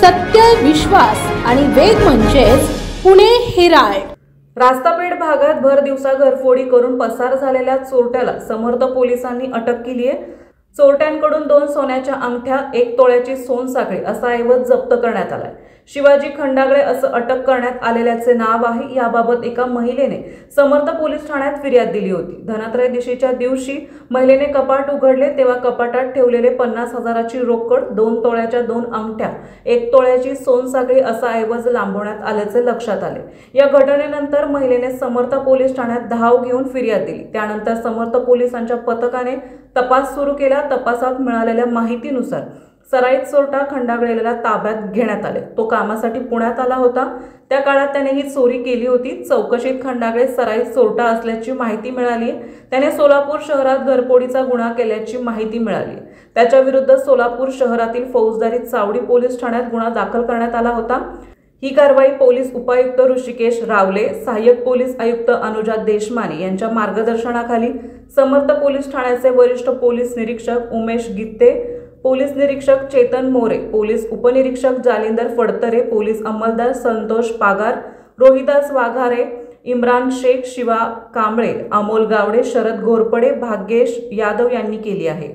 सत्य, विश्वास आणि वेग म्हणजेच पुणे हेराल्ड। रास्तापेठ भागात भर दिवसा घरफोडी करून पसार झालेल्या चोरट्याला समर्थ पोलिसांनी अटक केली आहे। चोरट्यांकडून 2 सोन्याच्या अंगठ्या, 1 तोळ्याची सोनसाखळी असा ऐवज जप्त करण्यात आलाय। शिवाजी खंडागळे असं अटक करण्यात आलेल्याचे नाव आहे। याबाबत एका महिलेने समर्थ पोलीस ठाण्यात फिर्याद दिली होती। धनत्रयोदशीच्या दिवशी महिलेने कपाट उघडले तेव्हा कपाटात ठेवलेले 50,000ची रोकड, 2 तोळ्याच्या 2 अंगठ्या, 1 तोळ्याची सोनसाखळी असा ऐवज लांबवण्यात आल्याचे लक्षात आले। या घटनेनंतर महिलेने समर्थ पोलीस ठाण्यात धाव घेऊन फिर्याद दिली। त्यानंतर समर्थ पोलिसांच्या पथकाने तपास सुरू केला। तपासात मिळालेल्या माहितीनुसार सराईत चोरटा खंडागळेला ताब्यात घेण्यात आले। तो कामासाठी पुण्यात आला होता। त्या काळात त्याने ही चोरी केली होती। चौकशीत खंडागळे सराईत चोरटा असल्याची माहिती मिळाली। त्याने सोलापूर शहरात घरफोडीचा गुन्हा केल्याची माहिती मिळाली। त्याच्या विरुद्ध सोलापूर शहरातील फौजदारी चावडी पोलीस ठाण्यात गुन्हा दाखल करण्यात आला होता। ही कारवाई पोलीस उपायुक्त ऋषिकेश रावले, सहाय्यक पोलीस आयुक्त अनुजा देशमाने यांच्या मार्गदर्शनाखाली समर्थ पोलीस ठाण्याचे वरिष्ठ पोलीस निरीक्षक उमेश गित्ते, पोलीस निरीक्षक चेतन मोरे, पोलीस उपनिरीक्षक जालिंदर फडतरे, पोलीस अंमलदार संतोष पागार, रोहिदास वाघारे, इम्रान शेख, शिवा कांबळे, अमोल गावडे, शरद घोरपडे, भाग्येश यादव यांनी केली आहे।